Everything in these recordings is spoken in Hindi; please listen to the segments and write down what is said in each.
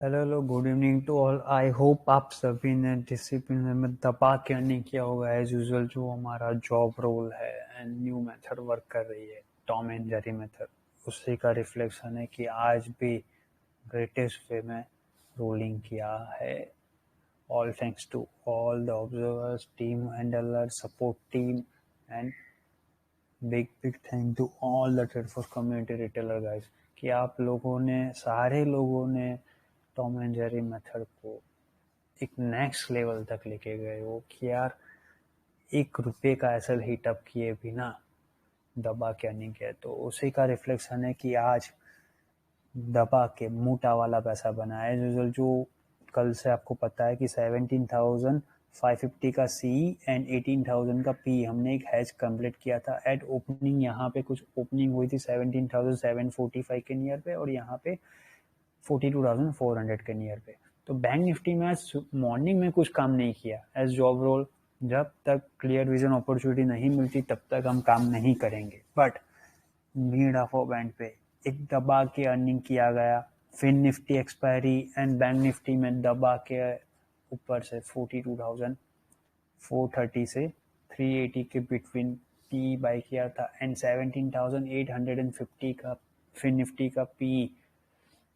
Hello good evening to all. I hope आप सभी ने डिसिप्लिन में दबा के नहीं किया होगा एज यूजुअल। जो हमारा जॉब रोल है एंड न्यू मेथड वर्क कर रही है, टॉम एंड जेरी मेथड, उसी का रिफ्लेक्शन है कि आज भी ग्रेटेस्ट वे में रोलिंग किया है। All thanks to all the observers, team handler, support team and big thank to all the trade force community retailer guys कि आप लोगों ने, सारे लोगों ने टॉम एंड जेरी मेथड को एक नेक्स्ट लेवल तक लेके गए हो कि यार 1 रुपये का एसएल हीट अप किए बिना दबा के नहीं गए। तो उसी का रिफ्लेक्शन है कि आज दबा के मोटा वाला पैसा बना है। जो कल से आपको पता है कि 17,550 का सी एंड 18,000 का पी हमने एक हैज कंप्लीट किया था एट ओपनिंग। यहाँ पे कुछ ओपनिंग हुई थी 17,745 के नियर पे और यहाँ पे 42,400 के नियर पे। तो बैंक निफ्टी में आज मॉर्निंग में कुछ काम नहीं किया एज जॉब रोल। जब तक क्लियर विजन अपॉर्चुनिटी नहीं मिलती तब तक हम काम नहीं करेंगे। बट मिड ऑफ बैंड पे एक दबा के अर्निंग किया गया। Fin Nifty expiry and Bank Nifty में दबा के ऊपर से 42,430 से 380 के बिटवीन पी बाई किया था एंड 17,850 का फिन निफ्टी का पी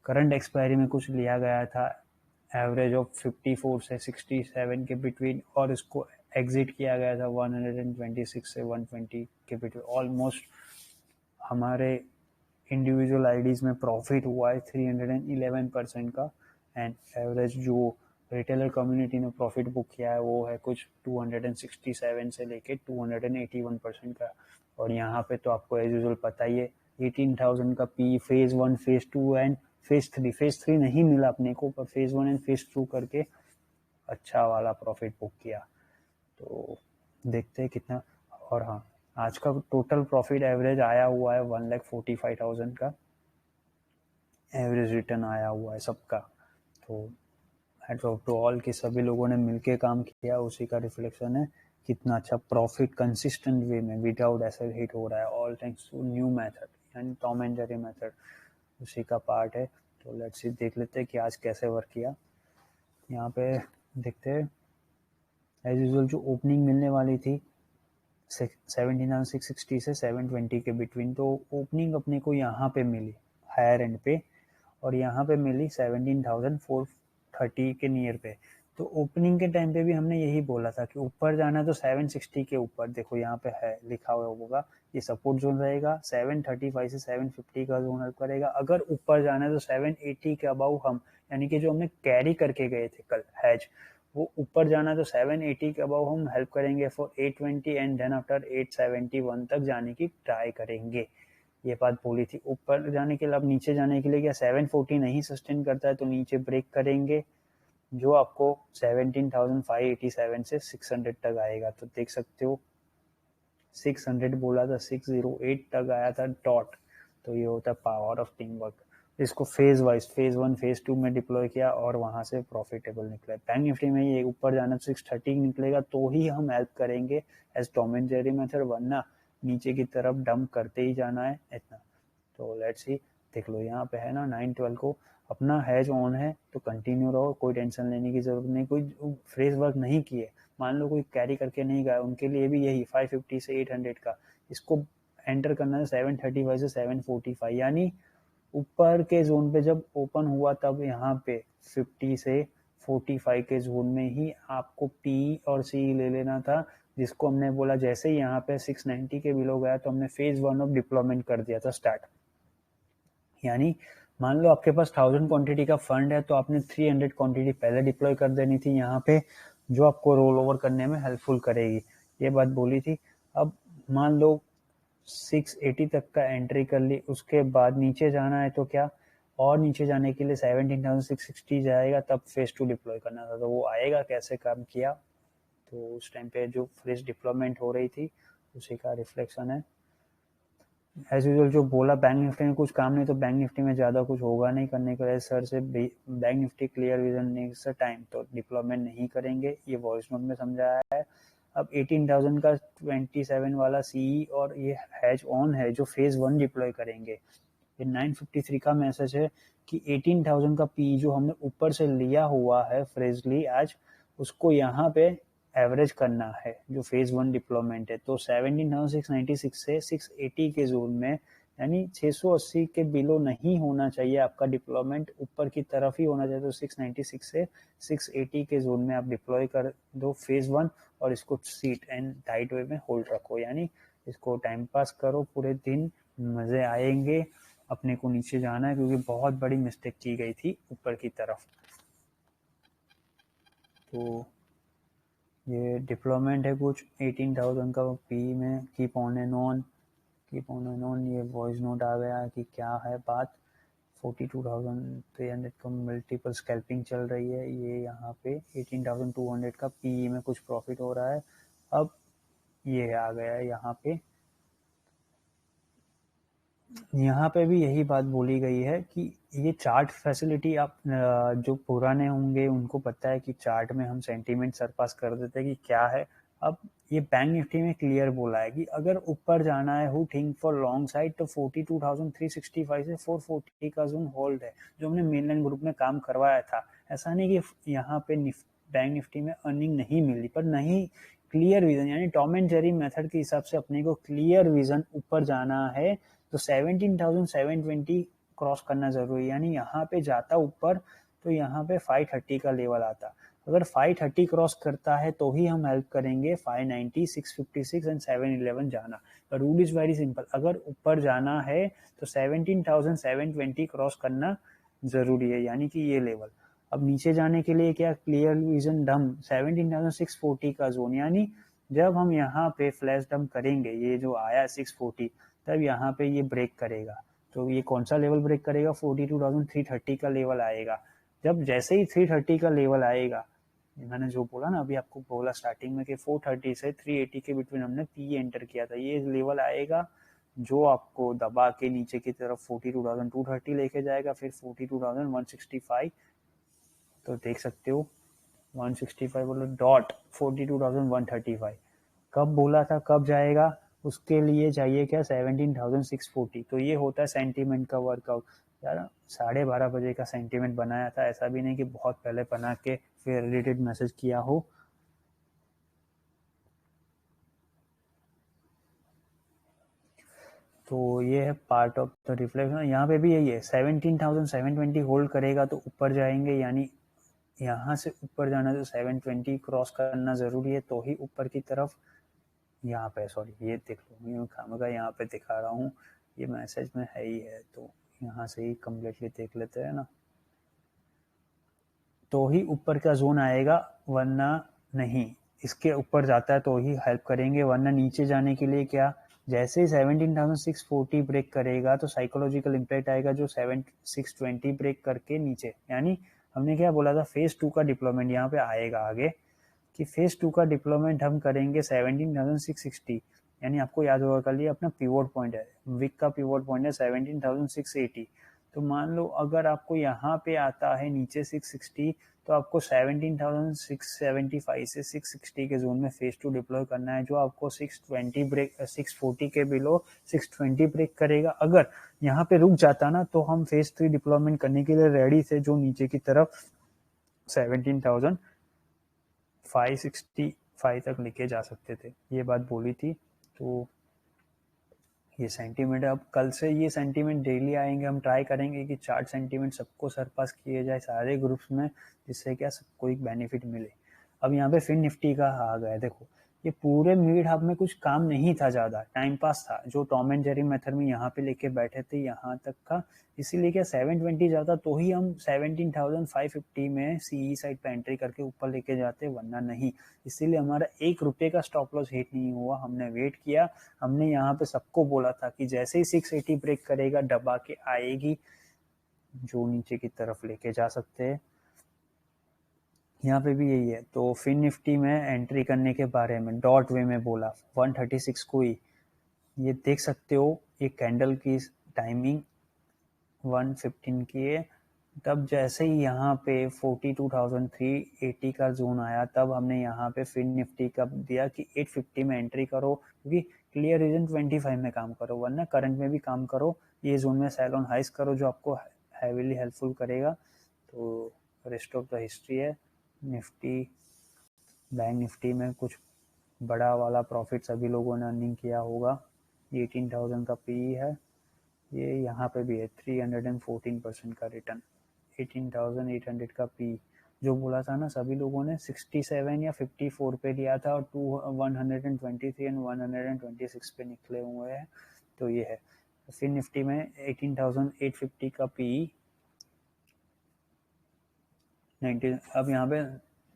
करंट एक्सपायरी में कुछ लिया गया था एवरेज ऑफ 54 से 67 के बिटवीन और इसको एग्जिट किया गया था 126 से 120 के बिटवीन। ऑलमोस्ट हमारे इंडिविजुअल आईडीज में प्रॉफिट हुआ है 311% का एंड एवरेज जो रिटेलर कम्युनिटी ने प्रॉफिट बुक किया है वो है कुछ 267 से लेके 281% का। और यहाँ पे तो आपको एज यूजुअल पता ही है 18,000 का P phase 1 phase 2 and phase 3 नहीं मिला अपने को, पर फेज 1 एंड फेज 2 करके अच्छा वाला प्रॉफिट बुक किया। तो देखते हैं कितना। और हाँ, आज का टोटल प्रॉफिट एवरेज आया हुआ है 1,45,000 का एवरेज रिटर्न आया हुआ है सबका। तो हैट्स ऑफ टू ऑल कि सभी लोगों ने मिलके काम किया, उसी का रिफ्लेक्शन है कितना अच्छा प्रॉफिट कंसिस्टेंट वे में विदाउट एसएल हिट हो रहा है। All thanks to new method यानी टॉम एंड जेरी मेथड, उसी का पार्ट है। तो लेट्स सी, देख लेते हैं कि आज कैसे वर्क किया। यहाँ पे देखते हैं एज यूजुअल जो ओपनिंग मिलने वाली थी 17,660 से 720 के बिटवीन, तो ओपनिंग अपने को यहाँ पे मिली हायर एंड पे और यहाँ पे मिली 17,430 के नियर पे। तो ओपनिंग के टाइम पे भी हमने यही बोला था कि ऊपर जाना तो 760 के ऊपर, देखो यहाँ पे है लिखा हुआ होगा ये सपोर्ट जोन रहेगा। 735 से 750 का जोन हेल्प करेगा। अगर ऊपर जाना है तो 780 के अबाउ हम, यानी कि जो हमने कैरी करके गए थे कल हैज, वो ऊपर जाना तो 780 के अबाउ हम हेल्प करेंगे फॉर 820 एंड देन आफ्टर 871 तक जाने की ट्राई करेंगे। ये बात बोली थी ऊपर जाने के लिए। अब नीचे जाने के लिए क्या 740 नहीं सस्टेन करता है तो नीचे ब्रेक करेंगे जो आपको 17,587 से 600 तक आएगा। तो देख सकते हो 600 बोला था, 608 तक आया था डॉट। तो ये होता है पावर ऑफ टीम वर्क। इसको फेज वाइज फेज 1 फेज 2 में डिप्लॉय किया और वहां से प्रॉफिटेबल निकला। बैंक निफ्टी में ये ऊपर जाना 630 निकलेगा तो ही हम हेल्प करेंगे as Tom and Jerry method, वरना नीचे की तरफ डंप करते ही जाना है इतना। तो लेट्स सी, देख लो यहाँ पे है ना 912 को अपना हैज ऑन है तो कंटिन्यू रहो, कोई टेंशन लेने की जरूरत नहीं। कोई फ्रेज वर्क नहीं किए, मान लो कोई कैरी करके नहीं गया, उनके लिए भी यही 550 से 800 का इसको एंटर करना है 735 से 745, यानी ऊपर के जोन पे जब ओपन हुआ तब यहाँ पे 50 से 45 के जोन में ही आपको पी और सी ले लेना था, जिसको हमने बोला जैसे ही यहाँ पे 690 के बिलो गया तो हमने फेज 1 ऑफ डिप्लॉयमेंट कर दिया था स्टार्ट। यानी मान लो आपके पास 1000 क्वांटिटी का फंड है तो आपने 300 क्वांटिटी पहले डिप्लॉय कर देनी थी यहाँ पे, जो आपको रोल ओवर करने में हेल्पफुल करेगी। ये बात बोली थी। अब मान लो 680 तक का एंट्री कर ली, उसके बाद नीचे जाना है तो क्या, और नीचे जाने के लिए 17,660 जाएगा, तब फेज 2 डिप्लॉय करना था। तो वो आएगा कैसे, काम किया। तो उस टाइम पे जो फ्रेश डिप्लॉयमेंट हो रही थी उसी का रिफ्लेक्शन है। एज यूजुअल जो बोला बैंक निफ्टी में कुछ काम नहीं, तो बैंक निफ्टी में ज़्यादा कुछ होगा नहीं करने के लिए सर से। Bank Nifty clear vision next time तो डिप्लॉयमेंट नहीं करेंगे, ये वॉइस नोट में समझाया है। अब 18,000 का 27 वाला सी और ये हैज ऑन है जो फेज 1 डिप्लॉय करेंगे। ये 953 का मैसेज है कि 18,000 का पी जो हमने ऊपर से लिया हुआ है फ्रेजली आज, उसको यहाँ पे एवरेज करना है जो फेज 1 डिप्लॉयमेंट है। तो 17,696 से 680 के जोन में, यानी 680 के बिलो नहीं होना चाहिए आपका डिप्लॉयमेंट, ऊपर की तरफ ही होना चाहिए। तो 696 से 680 के जोन में आप डिप्लॉय कर दो फेज 1 और इसको सीट एंड टाइट वे में होल्ड रखो, यानी इसको टाइम पास करो पूरे दिन, मजे आएंगे। अपने को नीचे जाना है क्योंकि बहुत बड़ी मिस्टेक की गई थी ऊपर की तरफ। तो ये डिप्लॉयमेंट है कुछ 18,000 का पी में, keep on and on, keep on and on. ये वॉइस नोट आ गया कि क्या है बात। 42,300 का मल्टीपल स्कैल्पिंग चल रही है। ये यहाँ पे 18,200 का पी में कुछ प्रॉफिट हो रहा है। अब ये आ गया है यहाँ पे भी यही बात बोली गई है कि ये चार्ट फैसिलिटी आप जो पुराने होंगे उनको पता है कि चार्ट में हम सेंटीमेंट सरपास कर देते हैं कि क्या है। अब ये बैंक निफ्टी में क्लियर बोला है कि अगर ऊपर जाना है who think for long side, तो 42,365 से 440 का जोन होल्ड है, जो हमने मेनलाइन ग्रुप में काम करवाया था। ऐसा नहीं कि यहाँ पे बैंक निफ्टी में अर्निंग नहीं मिली, पर नहीं क्लियर विजन, यानी टॉम एंड जेरी मेथड के हिसाब से अपने को क्लियर विजन ऊपर जाना है तो 17,720 क्रॉस करना जरूरी है। यानी यहाँ पे जाता ऊपर तो यहाँ पे 530 का लेवल आता, अगर 530 क्रॉस करता है तो ही हम हेल्प करेंगे 590, 656 एंड 711 जाना। पर रूल इज वेरी सिंपल, अगर ऊपर जाना है तो 17,720 क्रॉस करना जरूरी है, यानी कि ये लेवल। अब नीचे जाने के लिए क्या, क्लियर विजन डम 17,640 का जोन, यानी जब हम यहाँ पे फ्लैश डम करेंगे, ये जो आया 640, तब यहाँ पे ये ब्रेक करेगा। तो ये कौन सा लेवल ब्रेक करेगा, 42,330 का लेवल आएगा। जब जैसे ही 330 का लेवल आएगा, मैंने जो बोला ना अभी आपको बोला स्टार्टिंग में कि 430 से 380 के बिटवीन हमने पी एंटर किया था, ये लेवल आएगा जो आपको दबा के नीचे की तरफ 42,230 लेके जाएगा, फिर 42,165। तो देख सकते हो 165 बोलो डॉट 42,135 कब बोला था, कब जाएगा, उसके लिए चाहिए क्या, 17,640। तो ये होता है सेंटीमेंट का वर्कआउट। यार 12:30 बजे का सेंटीमेंट बनाया था, ऐसा भी नहीं कि बहुत पहले बना के फिर रिलेटेड मैसेज किया हो। तो ये है पार्ट ऑफ द रिफ्लेक्शन। यहाँ पे भी यही है, 17,720 होल्ड करेगा तो ऊपर जाएंगे, यानी यहाँ से ऊपर जाना तो 720 क्रॉस करना जरूरी है तो ही ऊपर की तरफ। यहाँ पे सॉरी, ये देख लो, मैं खामगा यहाँ पे दिखा रहा हूँ, ये मैसेज में है ही है, तो यहाँ से ही कम्प्लीटली देख लेते हैं ना, तो ही ऊपर का जोन आएगा, वरना नहीं। इसके ऊपर जाता है तो ही हेल्प करेंगे, वरना नीचे जाने के लिए क्या, जैसे ही 17,640 ब्रेक करेगा तो साइकोलॉजिकल इम्पैक्ट आएगा जो 7,620 ब्रेक करके नीचे, यानी हमने क्या बोला था, फेज 2 का डिप्लॉयमेंट यहाँ पे आएगा आगे, कि फेज 2 का डिप्लॉयमेंट हम करेंगे 17,660, यानी आपको याद होगा कल ये अपना पिवोट पॉइंट है, विक का पिवोट पॉइंट है 17,680। तो मान लो अगर आपको यहाँ पे आता है नीचे 660, तो आपको 17,675 से 660 के जोन में फेज 2 डिप्लॉय करना है, जो आपको 620 ब्रेक 640 के बिलो 620 ब्रेक करेगा। अगर यहाँ पे रुक जाता ना तो हम फेज 3 डिप्लॉयमेंट करने के लिए रेडी थे, जो नीचे की तरफ 17,565 तक लेके जा सकते थे, ये बात बोली थी। तो ये सेंटीमेंट, अब कल से ये सेंटीमेंट डेली आएंगे, हम ट्राई करेंगे कि चार्ट सेंटीमेंट सबको सरपास किए जाए सारे ग्रुप्स में, जिससे क्या सबको एक बेनिफिट मिले। अब यहाँ पे फिन निफ्टी का आ गया, देखो ये पूरे मिड हाफ में कुछ काम नहीं था, ज्यादा टाइम पास था, जो टॉम एंड जेरी मेथड में यहाँ पे लेके बैठे थे यहाँ तक का, इसीलिए क्या 720 जाता तो ही हम 17,550 में सीई साइड पे एंट्री करके ऊपर लेके जाते, वरना नहीं। इसीलिए हमारा ₹1 का स्टॉप लॉस हिट नहीं हुआ, हमने वेट किया। हमने यहाँ पे सबको बोला था कि जैसे ही 680 ब्रेक करेगा दबा के आएगी, जो नीचे की तरफ लेके जा सकते हैं। यहाँ पे भी यही है। तो फिन निफ्टी में एंट्री करने के बारे में डॉट वे में बोला 136 को ही, ये देख सकते हो ये कैंडल की टाइमिंग 115 की है। तब जैसे ही यहाँ पे 42,380 का जोन आया, तब हमने यहाँ पे फिन निफ्टी का दिया कि 850 में एंट्री करो, क्योंकि क्लियर रीजन 25 में काम करो, वरना करंट में भी काम करो, ये जोन में सेल ऑन हाइस करो जो आपको हैवीली हेल्पफुल करेगा। तो रेस्ट ऑफ द हिस्ट्री है। निफ्टी, बैंक निफ्टी में कुछ बड़ा वाला प्रॉफिट सभी लोगों ने अर्निंग किया होगा। 18,000 का पी है, ये यहाँ पे भी है 314% का रिटर्न। 18,800 का पी, जो बोला था ना सभी लोगों ने 67 या 54 पे लिया था और 123 एंड 126 पे निकले हुए हैं। तो ये है। फिर निफ्टी में 18,850 का पी 19। अब यहाँ पे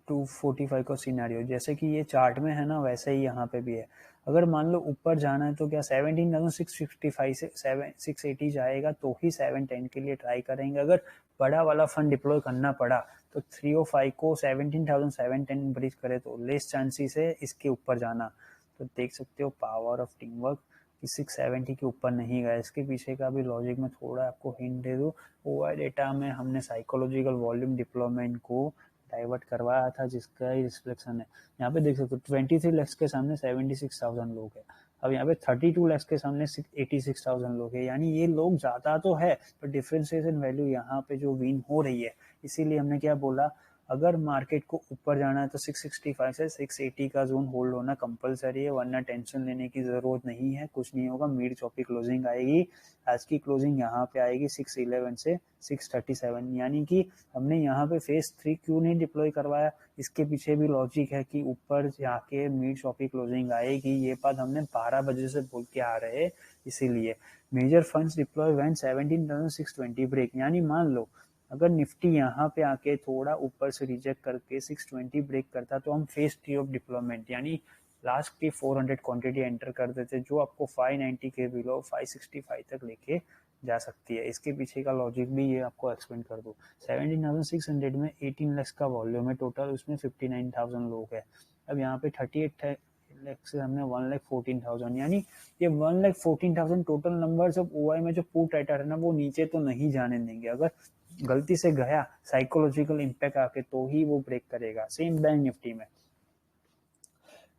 245 का सिनेरियो जैसे कि ये चार्ट में है ना, वैसे ही यहाँ पे भी है। अगर मान लो ऊपर जाना है तो क्या 17,655 से 680 जाएगा तो ही 710 के लिए ट्राई करेंगे। अगर बड़ा वाला फंड डिप्लॉय करना पड़ा तो 305 को 17,710 ब्रीच करे तो लेस चांसेस है इसके ऊपर जाना। तो देख सकते हो पावर ऑफ टीम वर्क कि 670 के ऊपर नहीं गया। इसके पीछे का भी लॉजिक में थोड़ा आपको हिंट दे दूं। ओआई डेटा में हमने साइकोलॉजिकल वॉल्यूम डिप्लॉयमेंट को डाइवर्ट करवाया था, जिसका ही रिफ्लेक्शन है। यहाँ पे देख सकते हो 23 लैक्स के सामने 76,000 लोग हैं। अब यहाँ पे 32 लैक्स के सामने 86,000 लोग हैं। यानी ये लोग ज्यादा तो है पर डिफरेंशिएशन वैल्यू यहाँ पे जो विन हो रही है। इसीलिए हमने क्या बोला, अगर मार्केट को ऊपर जाना है तो 665 से 680 का जोन होल्ड होना कंपलसरी है, वरना टेंशन लेने की जरूरत नहीं है, कुछ नहीं होगा। मिड चौपी क्लोजिंग आएगी। आज की क्लोजिंग यहाँ पे आएगी 611 से 637। यानी कि हमने यहाँ पे फेज 3 क्यों नहीं डिप्लॉय करवाया, इसके पीछे भी लॉजिक है कि ऊपर जाके मिड चौपी क्लोजिंग आएगी। ये बात हमने 12 बजे से बोल के आ रहे हैं। इसीलिए major funds deploy when 17,620 break. यानी मान लो अगर निफ्टी यहाँ पे आके थोड़ा ऊपर से रिजेक्ट करके 620 ब्रेक करता तो हम फेज 3 ऑफ डिप्लॉयमेंट यानी लास्ट की 400 क्वांटिटी एंटर कर देते, जो आपको 590 के बिलो 565 तक लेके जा सकती है। इसके पीछे का लॉजिक भी ये आपको एक्सप्लेन कर दूं। 17,600 में 18 लाख का वॉल्यूम है टोटल, उसमें 59,000 लोग है। अब यहाँ पे 38 लाख से हमने 1,14,000, यानी ये 1,14,000 टोटल नंबर। जब ओआई में जो पुट राइटर है ना, वो नीचे तो नहीं जाने देंगे। अगर गलती से गया साइकोलॉजिकल इम्पैक्ट आके तो ही वो ब्रेक करेगा। सेम बैंक निफ्टी में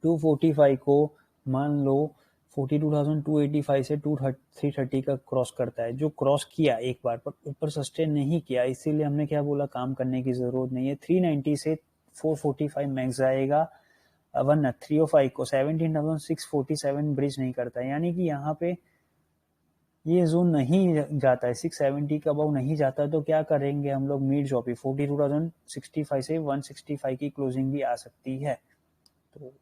245 को मान लो 42,285 से 330 का क्रॉस करता है, जो क्रॉस किया एक बार पर ऊपर सस्टेन नहीं किया। इसीलिए हमने क्या बोला, काम करने की जरूरत नहीं है। 390 से 445 मैक्स आएगा, वरना 305 को 17,647 ब्रिज नहीं करता। यानी कि यहाँ पे ये जोन नहीं जाता है, 670 का अबाउ नहीं जाता है। तो क्या करेंगे हम लोग, मिड चौपी 42,065 से 165 की क्लोजिंग भी आ सकती है। तो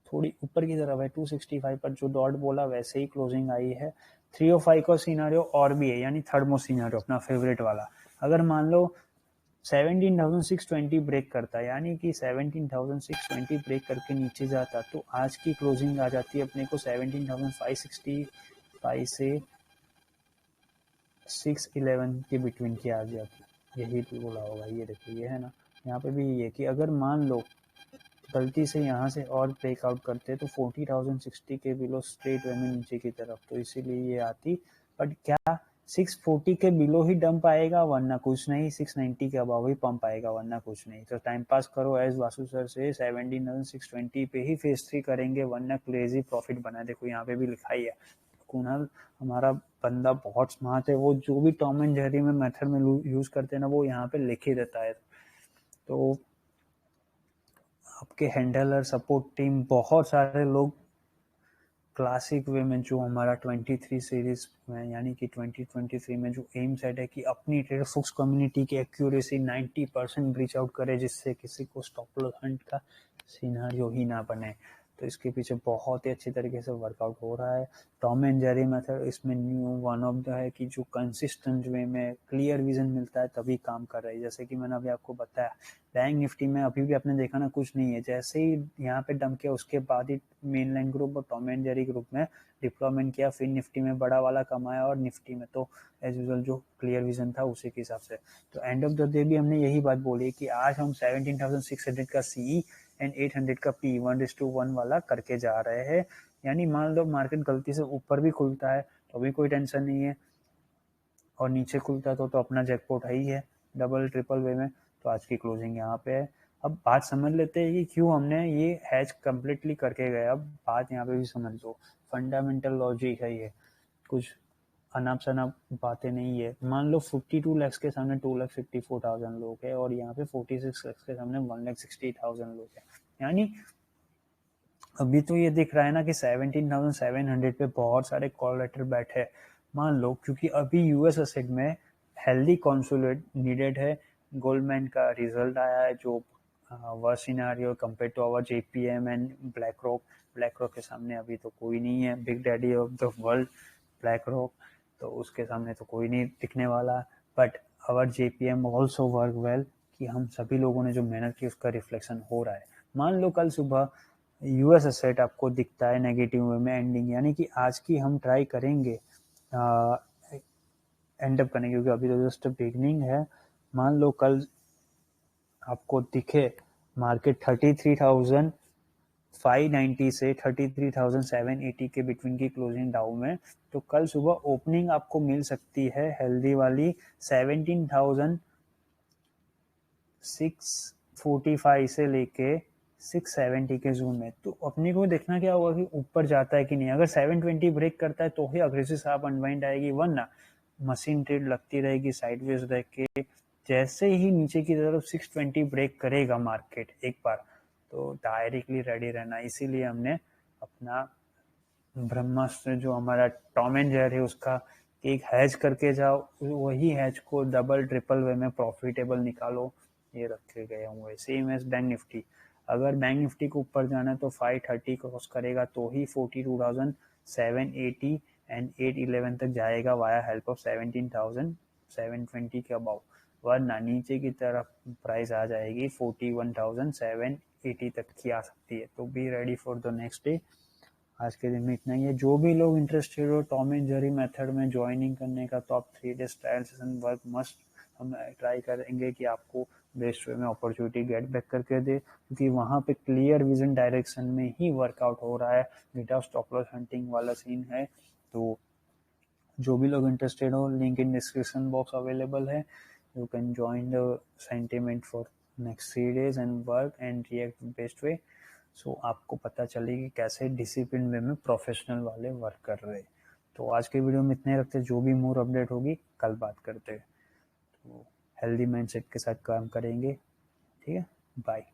थोड़ी ऊपर की तरफ है 265 पर जो डॉट बोला वैसे ही क्लोजिंग आई है। 305 का सिनेरियो और भी है, यानी थर्ड मोस्ट सिनेरियो अपना फेवरेट वाला। अगर मान लो 17,620 ब्रेक करता है, यानी कि 17,620 ब्रेक करके नीचे जाता, तो आज की क्लोजिंग आ जाती है अपने को 17,565 से 611 के बिटवीन की आ जाती है। यही तो बोला होगा। ये देखिए ये है ना, यहाँ पे भी ये कि अगर मान लो गलती से यहाँ से और ब्रेकआउट करते तो 40,060 के बिलो स्ट्रेट वे में नीचे की तरफ, तो इसीलिए ये आती। बट क्या 640 के बिलो ही डंप आएगा, वरना कुछ नहीं। 690 के अबाव ही पंप आएगा, वरना कुछ नहीं। तो टाइम पास करो एज वासु सर से 17,620 पे ही फेज 3 करेंगे, वरना क्रेजी प्रॉफिट बना। देखो यहाँ पे भी लिखा ही है, कुणाल हमारा बंदा बहुत स्मार्ट है, वो जो भी टॉम एंड जेरी में मेथड में यूज करते हैं ना, वो यहाँ पे लिख ही देता है। तो आपके हैंडलर सपोर्ट टीम बहुत सारे लोग क्लासिक वे में, जो हमारा 23 सीरीज में यानी कि 2023 में जो एम सेट है कि अपनी ट्रेडर फुक्स कम्युनिटी की एक्यूरेसी 90% ब्रीच आउट करे, जिससे किसी को स्टॉप लॉस हंट का सिनेरियो ही ना बने। तो इसके पीछे बहुत ही अच्छी तरीके से वर्कआउट हो रहा है। टॉम एंड जेरी मेथड इसमें न्यू वन ऑफ द है कि जो कंसिस्टेंट वे में क्लियर विजन मिलता है तभी काम कर रही है। जैसे कि मैंने अभी आपको बताया, बैंक निफ्टी में अभी भी आपने देखा ना, कुछ नहीं है। जैसे ही यहाँ पे डंप किया उसके बाद ही मेन लाइन ग्रुप और टॉम एंड जेरी ग्रुप में डिप्लॉयमेंट किया, फिर निफ्टी में बड़ा वाला कमाया, और निफ्टी में तो एज यूजुअल जो क्लियर विजन था उसी के हिसाब से। तो एंड ऑफ द डे भी हमने यही बात बोली कि आज हम 17,600 का सीई एंड 800 का पी 1:1 वाला करके जा रहे हैं। यानी मान लो मार्केट गलती से ऊपर भी खुलता है तो भी कोई टेंशन नहीं है, और नीचे खुलता है तो अपना जैकपॉट है ही है डबल ट्रिपल वे में। तो आज की क्लोजिंग यहाँ पे है। अब बात समझ लेते हैं कि क्यों हमने ये हैच कंप्लीटली करके गए। अब बात यहाँ पे भी समझ लो, फंडामेंटल लॉजिक है ये। कुछ अनाप शनाप बातें नहीं है। मान लो 52 लाख के सामने 2,54,000 लोग है और यहाँ पे 46 लाख के सामने 1,60,000 लोग है। यानी अभी तो ये दिख रहा है ना कि 17,700 पे बहुत सारे कॉल लेटर बैठे। मान लो क्योंकि अभी यूएस एसेट में हेल्दी कॉन्सोलेट नीडेड है। गोल्डमैन का रिजल्ट आया है जो worse scenario compare to our JPM and BlackRock के सामने अभी तो कोई नहीं है। Big daddy of the world BlackRock, तो उसके सामने तो कोई नहीं दिखने वाला। But our JPM also work well कि हम सभी लोगों ने जो मेहनत की उसका रिफ्लेक्शन हो रहा है। मान लो कल सुबह यूएस एसेट आपको दिखता है नेगेटिव वे में एंडिंग, यानी कि आज की हम ट्राई करेंगे एंड अप करने, क्योंकि अभी तो जस्ट बिगनिंग है। मान लो कल आपको दिखे मार्केट 33,590 से 33,780 के बिटवीन की क्लोजिंग डाउन में, तो कल सुबह ओपनिंग आपको मिल सकती है हेल्दी वाली 17,645 से लेके 670 के जोन में। तो अपने को देखना क्या होगा कि ऊपर जाता है कि नहीं। अगर 720 ब्रेक करता है तो ही अग्रेसिव शार्प अनवाइंड आएगी, वरना मशीन ट्रेड लगती रहेगी साइडवेज रह के। जैसे ही नीचे की तरफ 620 ब्रेक करेगा मार्केट एक बार, तो डायरेक्टली रेडी रहना। इसीलिए हमने अपना ब्रह्मास्त्र जो हमारा टॉम एंड जेरी है उसका एक हैज करके जाओ, वही हैज को डबल ट्रिपल वे में प्रॉफिटेबल निकालो, ये रखे गए हुए। सेम एज बैंक निफ्टी, अगर बैंक निफ्टी को ऊपर जाना है तो 530 क्रॉस करेगा तो ही 42,780 एंड 811 तक जाएगा वाया हेल्प ऑफ 17,720 के अबाउ, वरना नीचे की तरफ प्राइस आ जाएगी 41,780 तक की आ सकती है। तो be ready for the next day. आज के दिन में इतना ही है। जो भी लोग इंटरेस्टेड हो टॉम एंड जेरी मेथड में ज्वाइनिंग करने का, तो आप 3 days trial session work must हम ट्राई करेंगे कि आपको बेस्ट वे में अपॉर्चुनिटी गेट बैक करके दे, क्योंकि वहाँ पे क्लियर विजन डायरेक्शन में ही वर्कआउट हो रहा है, विदाउट स्टॉप लॉस हंटिंग वाला सीन है। तो जो भी लोग इंटरेस्टेड हो, link in description box available है। You can join the sentiment for next 3 days and work and react best way. So आपको पता चलेगी कैसे डिसिप्लिन वे में प्रोफेशनल वाले वर्क कर रहे। तो आज के वीडियो में इतने रखते, जो भी मोर अपडेट होगी कल बात करते हैं। तो हेल्दी माइंडसेट के साथ काम करेंगे। ठीक है, बाय।